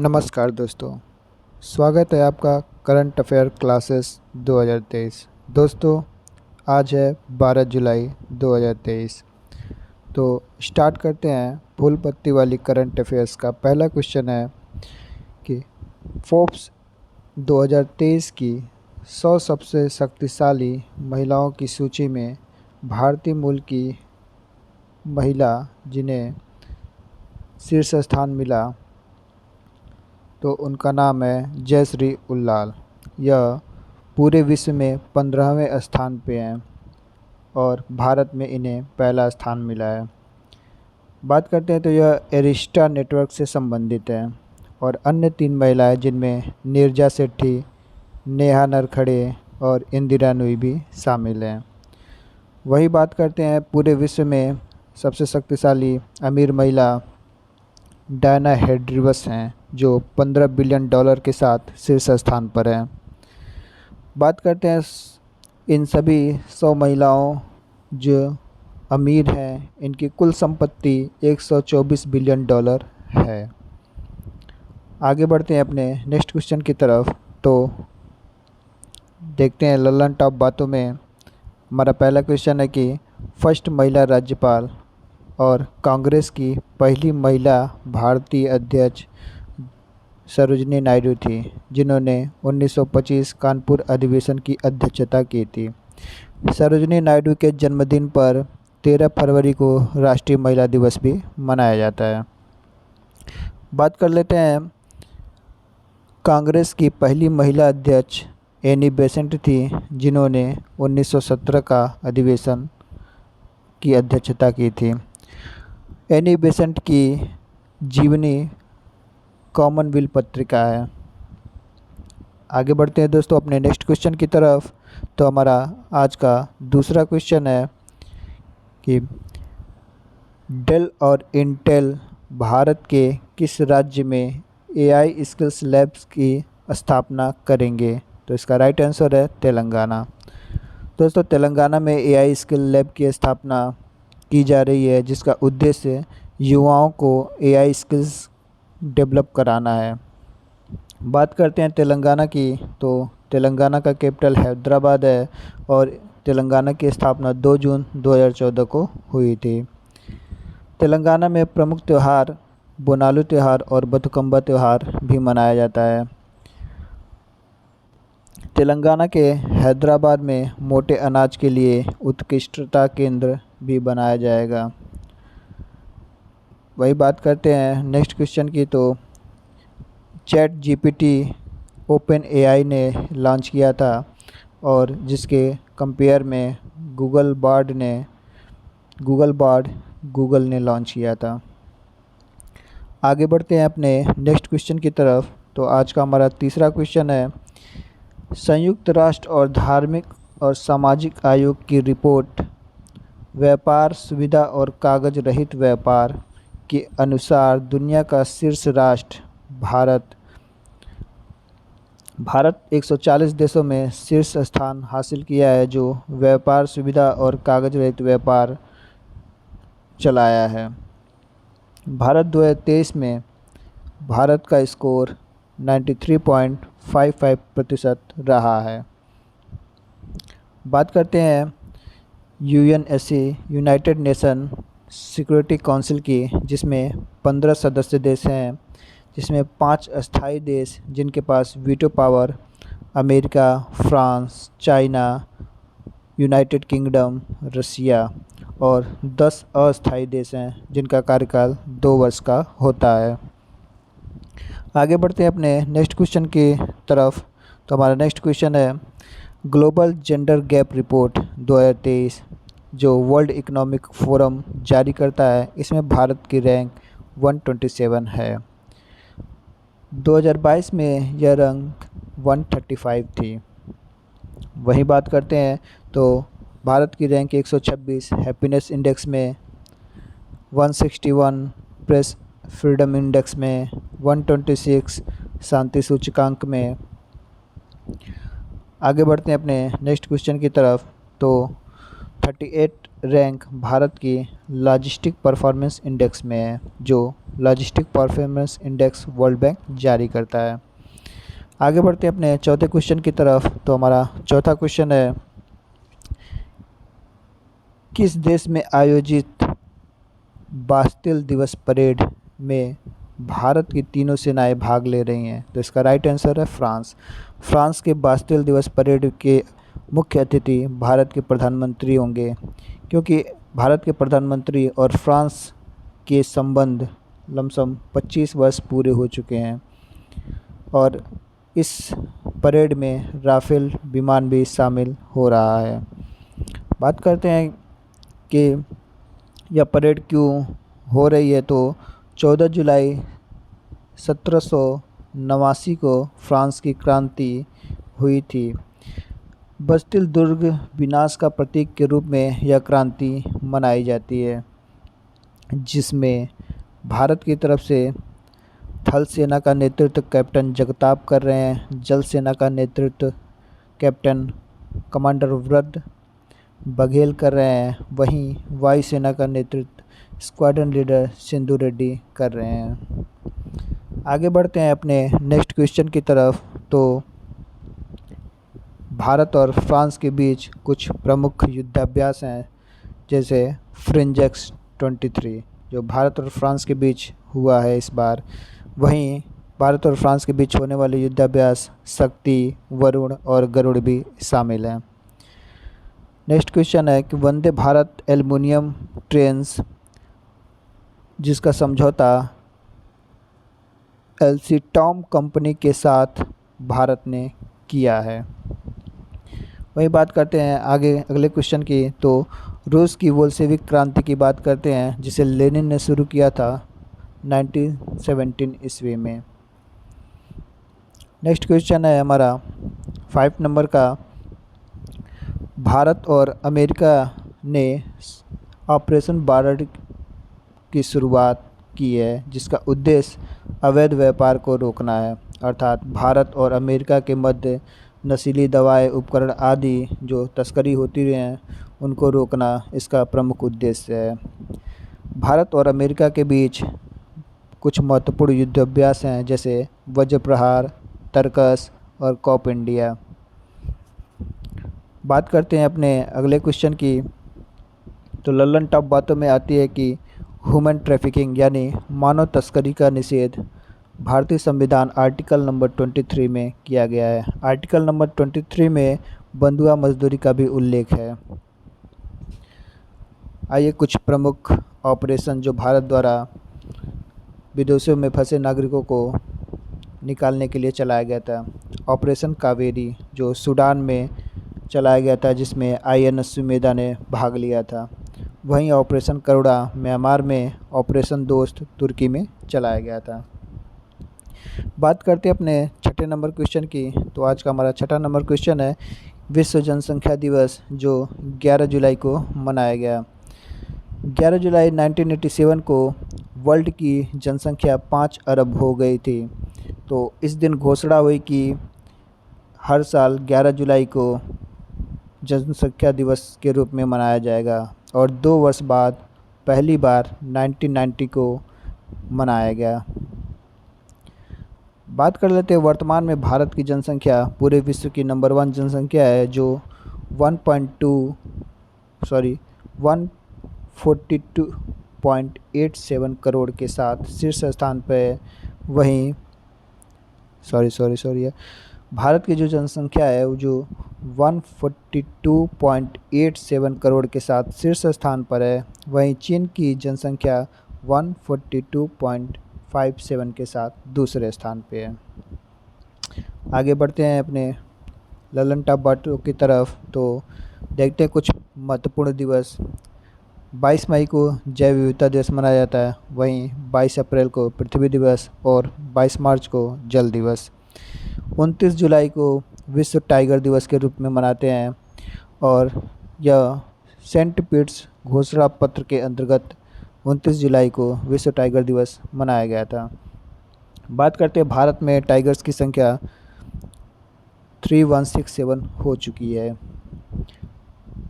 नमस्कार दोस्तों। स्वागत है आपका करंट अफेयर क्लासेस 2023। दोस्तों, आज है 12 जुलाई 2023। तो स्टार्ट करते हैं फूल पत्ती वाली करंट अफेयर्स का। पहला क्वेश्चन है कि फोर्ब्स 2023 की 100 सबसे शक्तिशाली महिलाओं की सूची में भारतीय मूल की महिला जिन्हें शीर्ष स्थान मिला, तो उनका नाम है जयश्री उल्लाल। यह पूरे विश्व में 15वें स्थान पे हैं और भारत में इन्हें पहला स्थान मिला है। बात करते हैं तो यह एरिस्टा नेटवर्क से संबंधित है। और अन्य 3 महिलाएं जिनमें नीरजा सेठी, नेहा नरखड़े और इंदिरा नूई भी शामिल हैं। वही बात करते हैं पूरे विश्व में सबसे शक्तिशाली अमीर महिला डायना हेड्रिवस हैं, जो 15 बिलियन डॉलर के साथ शीर्ष स्थान पर हैं। बात करते हैं इन सभी 100 महिलाओं जो अमीर हैं, इनकी कुल संपत्ति 124 बिलियन डॉलर है। आगे बढ़ते हैं अपने नेक्स्ट क्वेश्चन की तरफ। तो देखते हैं लल्लन टॉप बातों में। हमारा पहला क्वेश्चन है कि फर्स्ट महिला राज्यपाल और कांग्रेस की पहली महिला भारतीय अध्यक्ष सरोजिनी नायडू थी, जिन्होंने 1925 कानपुर अधिवेशन की अध्यक्षता की थी। सरोजिनी नायडू के जन्मदिन पर 13 फरवरी को राष्ट्रीय महिला दिवस भी मनाया जाता है। बात कर लेते हैं कांग्रेस की पहली महिला अध्यक्ष एनी बेसेंट थी, जिन्होंने 1917 का अधिवेशन की अध्यक्षता की थी। एनी बेसेंट की जीवनी कॉमनवेल्थ पत्रिका है। आगे बढ़ते हैं दोस्तों अपने नेक्स्ट क्वेश्चन की तरफ। तो हमारा आज का दूसरा क्वेश्चन है कि डेल और इंटेल भारत के किस राज्य में एआई स्किल्स लैब्स की स्थापना करेंगे? तो इसका राइट आंसर है तेलंगाना। दोस्तों, तेलंगाना में एआई स्किल लैब की स्थापना की जा रही है, जिसका उद्देश्य युवाओं को एआई स्किल्स डेवलप कराना है। बात करते हैं तेलंगाना की। तो तेलंगाना का कैपिटल हैदराबाद है और तेलंगाना की स्थापना 2 जून 2014 को हुई थी। तेलंगाना में प्रमुख त्यौहार बोनालू त्यौहार और बथुकम्बा त्यौहार भी मनाया जाता है। तेलंगाना के हैदराबाद में मोटे अनाज के लिए उत्कृष्टता केंद्र भी बनाया जाएगा। वही बात करते हैं नेक्स्ट क्वेश्चन की। तो चैट जीपीटी ओपन एआई ने लॉन्च किया था और जिसके कंपेयर में गूगल बार्ड गूगल ने लॉन्च किया था। आगे बढ़ते हैं अपने नेक्स्ट क्वेश्चन की तरफ। तो आज का हमारा तीसरा क्वेश्चन है, संयुक्त राष्ट्र और धार्मिक और सामाजिक आयोग की रिपोर्ट व्यापार सुविधा और कागज रहित व्यापार के अनुसार दुनिया का शीर्ष राष्ट्र भारत 140 देशों में शीर्ष स्थान हासिल किया है, जो व्यापार सुविधा और कागज रहित व्यापार चलाया है। भारत 2023 में भारत का स्कोर 93.55% रहा है। बात करते हैं UNSC United nation security council की, जिसमें 15 सदस्य देश हैं, जिसमें 5 अस्थायी देश जिनके पास veto power America, France, China, United Kingdom, Russia और 10 अस्थायी देश हैं जिनका कार्यकाल 2 वर्ष का होता है। आगे बढ़ते हैं अपने नेक्स्ट क्वेश्चन की तरफ। तो हमारा नेक्स्ट क्वेश्चन है, ग्लोबल जेंडर गैप रिपोर्ट 2023 जो वर्ल्ड इकोनॉमिक फोरम जारी करता है, इसमें भारत की रैंक 127 है। 2022 में यह रैंक 135 थी। वही बात करते हैं तो भारत की रैंक 126 हैप्पीनेस इंडेक्स में, 161 प्रेस फ्रीडम इंडेक्स में, 126 शांति सूचकांक में। आगे बढ़ते हैं अपने नेक्स्ट क्वेश्चन की तरफ। तो 38 रैंक भारत की लॉजिस्टिक परफॉर्मेंस इंडेक्स में है, जो logistic performance index world bank जारी करता है। आगे बढ़ते हैं अपने चौथे क्वेश्चन की तरफ। तो हमारा चौथा क्वेश्चन है, किस देश में आयोजित बास्टिल दिवस परेड में भारत की तीनों सेनाएं भाग ले रही हैं? तो इसका राइट आंसर है फ्रांस। फ्रांस के बास्टिल दिवस परेड के मुख्य अतिथि भारत के प्रधानमंत्री होंगे, क्योंकि भारत के प्रधानमंत्री और फ्रांस के संबंध लमसम 25 वर्ष पूरे हो चुके हैं और इस परेड में राफेल विमान भी शामिल हो रहा है। बात करते हैं कि यह परेड क्यों हो रही है। तो 14 जुलाई 1789 को फ्रांस की क्रांति हुई थी। बस्तिल दुर्ग विनाश का प्रतीक के रूप में यह क्रांति मनाई जाती है, जिसमें भारत की तरफ से थल सेना का नेतृत्व कैप्टन जगताप कर रहे हैं, जल सेना का नेतृत्व कैप्टन कमांडर वृद्ध बघेल कर रहे हैं, वहीं वायुसेना का नेतृत्व स्क्वाड्रन लीडर सिंधु रेड्डी कर रहे हैं। आगे बढ़ते हैं अपने नेक्स्ट क्वेश्चन की तरफ। तो भारत और फ्रांस के बीच कुछ प्रमुख युद्धाभ्यास हैं, जैसे फ्रिंजेक्स 23 जो भारत और फ्रांस के बीच हुआ है इस बार। वहीं भारत और फ्रांस के बीच होने वाले युद्धाभ्यास शक्ति, वरुण और गरुड़ भी शामिल हैं। नेक्स्ट क्वेश्चन है कि वंदे भारत एल्युमिनियम ट्रेन्स जिसका समझौता एल्सीटॉम कंपनी के साथ भारत ने किया है। वही बात करते हैं आगे अगले क्वेश्चन की। तो रूस की बोल्शेविक क्रांति की बात करते हैं, जिसे लेनिन ने शुरू किया था 1917 ईस्वी में। नेक्स्ट क्वेश्चन है हमारा 5 नंबर का, भारत और अमेरिका ने ऑपरेशन बार्ड की शुरुआत की है, जिसका उद्देश्य अवैध व्यापार को रोकना है। अर्थात भारत और अमेरिका के मध्य नशीली दवाएं, उपकरण आदि जो तस्करी होती हैं उनको रोकना इसका प्रमुख उद्देश्य है। भारत और अमेरिका के बीच कुछ महत्वपूर्ण युद्धाभ्यास हैं, जैसे वज्र प्रहार, तरकस और कॉप इंडिया। बात करते हैं अपने अगले क्वेश्चन की। तो लल्लन टॉप बातों में आती है कि ह्यूमन ट्रैफिकिंग यानी मानव तस्करी का निषेध भारतीय संविधान आर्टिकल नंबर 23 में किया गया है। आर्टिकल नंबर 23 में बंधुआ मजदूरी का भी उल्लेख है। आइए कुछ प्रमुख ऑपरेशन जो भारत द्वारा विदेशों में फंसे नागरिकों को निकालने के लिए चलाया गया था। ऑपरेशन कावेरी जो सूडान में चलाया गया था, जिसमें INS सुमेधा ने भाग लिया था। वहीं ऑपरेशन करुणा म्यांमार में, ऑपरेशन दोस्त तुर्की में चलाया गया था। बात करते हैं अपने छठे नंबर क्वेश्चन की। तो आज का हमारा छठा नंबर क्वेश्चन है विश्व जनसंख्या दिवस, जो 11 जुलाई को मनाया गया। 11 जुलाई 1987 को वर्ल्ड की जनसंख्या 5 अरब हो गई थी। तो इस दिन घोषणा हुई कि हर साल 11 जुलाई को जनसंख्या दिवस के रूप में मनाया जाएगा, और 2 वर्ष बाद पहली बार 1990 को मनाया गया। बात कर लेते हैं वर्तमान में भारत की जनसंख्या पूरे विश्व की नंबर 1 जनसंख्या है, जो 142.87 करोड़ के साथ शीर्ष स्थान पर है। वहीं भारत की जो जनसंख्या है वो जो 142.87 करोड़ के साथ शीर्ष स्थान पर है। वहीं चीन की जनसंख्या 142.57 के साथ दूसरे स्थान पे है। आगे बढ़ते हैं अपने लल्लन टॉप बातों की तरफ। तो देखते हैं कुछ महत्वपूर्ण दिवस। 22 मई को जैव विविधता दिवस मनाया जाता है। वहीं 22 अप्रैल को पृथ्वी दिवस और 22 मार्च को जल दिवस। 29 जुलाई को विश्व टाइगर दिवस के रूप में मनाते हैं, और यह सेंट पीटर्स घोषणा पत्र के अंतर्गत 29 जुलाई को विश्व टाइगर दिवस मनाया गया था। बात करते हैं भारत में टाइगर्स की संख्या 3167 हो चुकी है।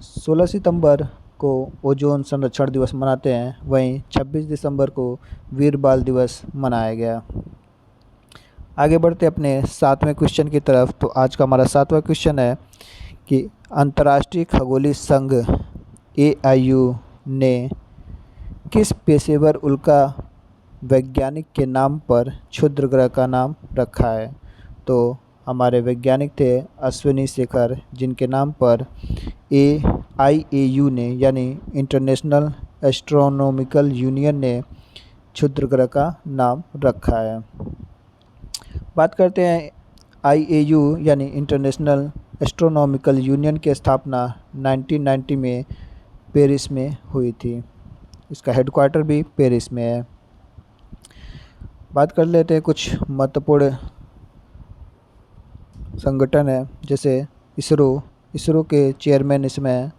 16 सितंबर को ओजोन संरक्षण दिवस मनाते हैं, वहीं 26 दिसंबर को वीर बाल दिवस मनाया गया। आगे बढ़ते अपने 7वें क्वेश्चन की तरफ। तो आज का हमारा 7वां क्वेश्चन है कि अंतर्राष्ट्रीय खगोलीय संघ AIU ने किस पेशेवर उल्का वैज्ञानिक के नाम पर क्षुद्र ग्रह का नाम रखा है? तो हमारे वैज्ञानिक थे अश्विनी शेखर, जिनके नाम पर IAU ने यानी इंटरनेशनल एस्ट्रोनॉमिकल यूनियन ने क्षुद्र ग्रह का नाम रखा है। बात करते हैं IAU यानी इंटरनेशनल एस्ट्रोनॉमिकल यूनियन की स्थापना 1990 में पेरिस में हुई थी। इसका हेडक्वार्टर भी पेरिस में है। बात कर लेते हैं कुछ महत्वपूर्ण संगठन है, जैसे इसरो के चेयरमैन इसमें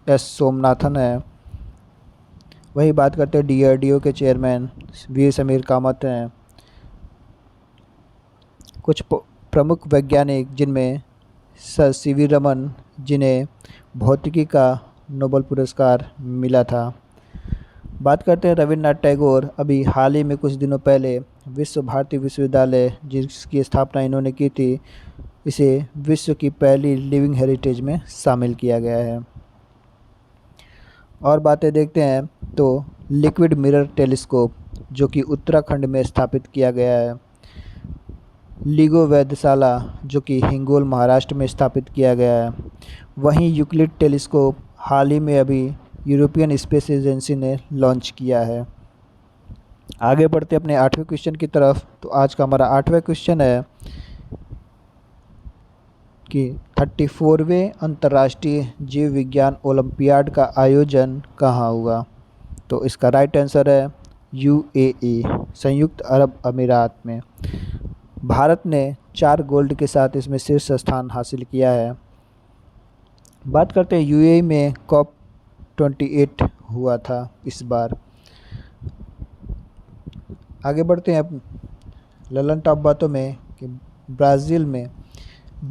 S सोमनाथन है। वही बात करते हैं DRDO के चेयरमैन वी समीर कामत हैं। कुछ प्रमुख वैज्ञानिक जिनमें सर CV रमन, जिन्हें भौतिकी का नोबेल पुरस्कार मिला था। बात करते हैं रविन्द्रनाथ टैगोर। अभी हाल ही में कुछ दिनों पहले विश्व भारती विश्वविद्यालय, जिसकी स्थापना इन्होंने की थी, इसे विश्व की पहली लिविंग हेरिटेज में शामिल किया गया है। और बातें देखते हैं तो लिक्विड मिरर टेलीस्कोप, जो कि उत्तराखंड में स्थापित किया गया है। लिगो वेधशाला, जो कि हिंगोल महाराष्ट्र में स्थापित किया गया है। वहीं यूक्लिड टेलीस्कोप हाल ही में अभी यूरोपियन स्पेस एजेंसी ने लॉन्च किया है। आगे बढ़ते अपने 8वें क्वेश्चन की तरफ। तो आज का हमारा 8वां क्वेश्चन है कि 34वें अंतर्राष्ट्रीय जीव विज्ञान ओलंपियाड का आयोजन कहाँ हुआ? तो इसका राइट आंसर है UAE, संयुक्त अरब अमीरात में। भारत ने 4 गोल्ड के साथ इसमें शीर्ष स्थान हासिल किया है। बात करते हैं UAE में COP28 हुआ था इस बार। आगे बढ़ते हैं ललन टॉप बातों में कि ब्राज़ील में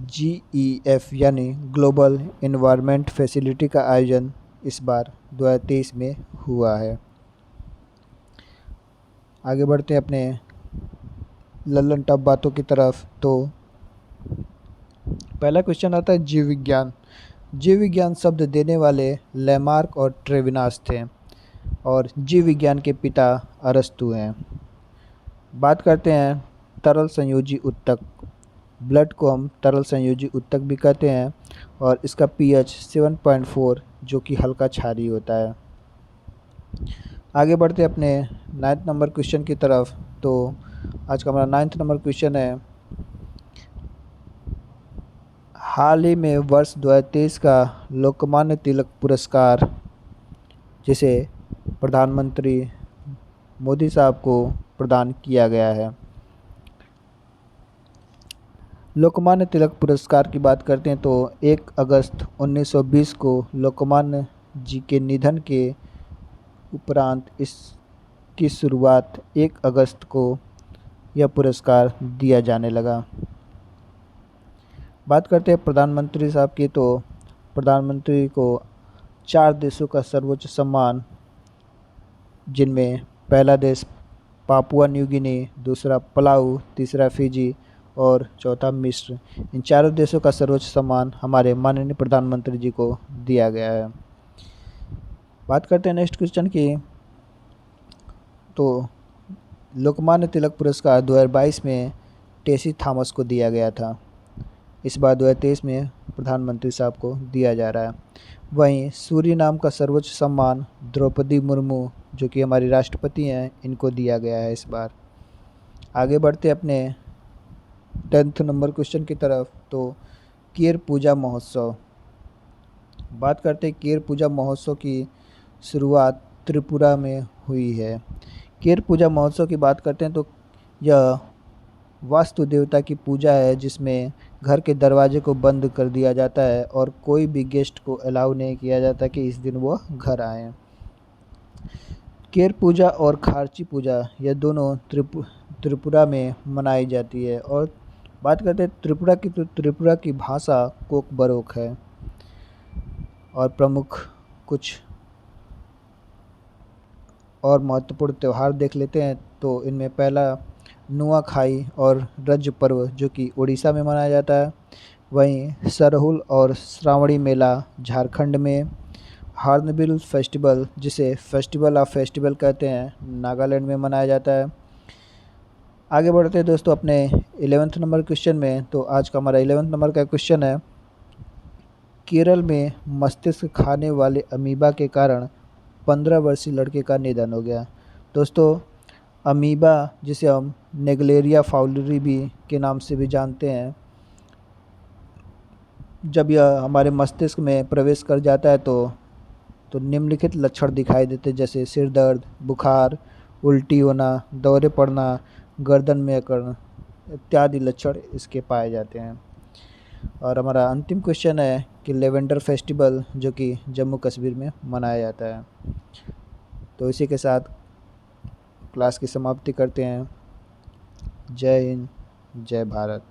GEF यानी ग्लोबल एनवायरनमेंट फैसिलिटी का आयोजन इस बार 2023 में हुआ है। आगे बढ़ते हैं अपने ललन टॉप बातों की तरफ। तो पहला क्वेश्चन आता है जीव विज्ञान। जीव विज्ञान शब्द देने वाले लैमार्क और ट्रेविनास थे, और जीव विज्ञान के पिता अरस्तु हैं। बात करते हैं तरल संयोजी उत्तक। ब्लड को हम तरल संयोजी उत्तक भी कहते हैं, और इसका pH 7.4, जो कि हल्का क्षारीय होता है। आगे बढ़ते अपने 9th नंबर क्वेश्चन की तरफ। तो आज का हमारा 9th नंबर क्वेश्चन है, हाल ही में वर्ष 2023 का लोकमान्य तिलक पुरस्कार, जिसे प्रधानमंत्री मोदी साहब को प्रदान किया गया है। लोकमान्य तिलक पुरस्कार की बात करते हैं तो 1 अगस्त 1920 को लोकमान्य जी के निधन के उपरांत इसकी शुरुआत 1 अगस्त को यह पुरस्कार दिया जाने लगा। बात करते हैं प्रधानमंत्री साहब की। तो प्रधानमंत्री को 4 देशों का सर्वोच्च सम्मान, जिनमें पहला देश पापुआ न्यू गिनी, दूसरा पलाऊ, तीसरा फिजी और चौथा मिस्र, इन चारों देशों का सर्वोच्च सम्मान हमारे माननीय प्रधानमंत्री जी को दिया गया है। बात करते हैं नेक्स्ट क्वेश्चन की। तो लोकमान्य तिलक पुरस्कार 2022 में टेसी थॉमस को दिया गया था। इस बार 2023 में प्रधानमंत्री साहब को दिया जा रहा है। वहीं सूरीनाम का सर्वोच्च सम्मान द्रौपदी मुर्मू, जो कि हमारी राष्ट्रपति हैं, इनको दिया गया है इस बार। आगे बढ़ते अपने 10th नंबर क्वेश्चन की तरफ। तो केर पूजा महोत्सव। बात करते हैं केर पूजा महोत्सव की शुरुआत त्रिपुरा में हुई है। केर पूजा महोत्सव की बात करते हैं तो यह वास्तु देवता की पूजा है, जिसमें घर के दरवाजे को बंद कर दिया जाता है और कोई भी गेस्ट को अलाउ नहीं किया जाता कि इस दिन वो घर आएँ। केर पूजा और खार्ची पूजा, यह दोनों त्रिपुरा में मनाई जाती है। और बात करते हैं त्रिपुरा की, तो त्रिपुरा की भाषा कोकबरोक है। और प्रमुख कुछ और महत्वपूर्ण त्यौहार देख लेते हैं। तो इनमें पहला नुआखाई और रज पर्व जो कि उड़ीसा में मनाया जाता है। वहीं सरहुल और श्रावणी मेला झारखंड में। हार्नबिल फेस्टिवल जिसे फेस्टिवल ऑफ फेस्टिवल कहते हैं, नागालैंड में मनाया जाता है। आगे बढ़ते हैं दोस्तों अपने 11th नंबर क्वेश्चन में। तो आज का हमारा 11th नंबर का क्वेश्चन है, केरल में मस्तिष्क खाने वाले अमीबा के कारण 15 वर्षीय लड़के का निधन हो गया। दोस्तों, अमीबा जिसे हम नेगलेरिया फाउलरी भी के नाम से भी जानते हैं, जब यह हमारे मस्तिष्क में प्रवेश कर जाता है तो निम्नलिखित लक्षण दिखाई देते हैं, जैसे सिर दर्द, बुखार, उल्टी होना, दौरे पड़ना, गर्दन में अकड़न इत्यादि लक्षण इसके पाए जाते हैं। और हमारा अंतिम क्वेश्चन है कि लेवेंडर फेस्टिवल जो कि जम्मू कश्मीर में मनाया जाता है। तो इसी के साथ क्लास की समाप्ति करते हैं। जय हिंद, जय भारत।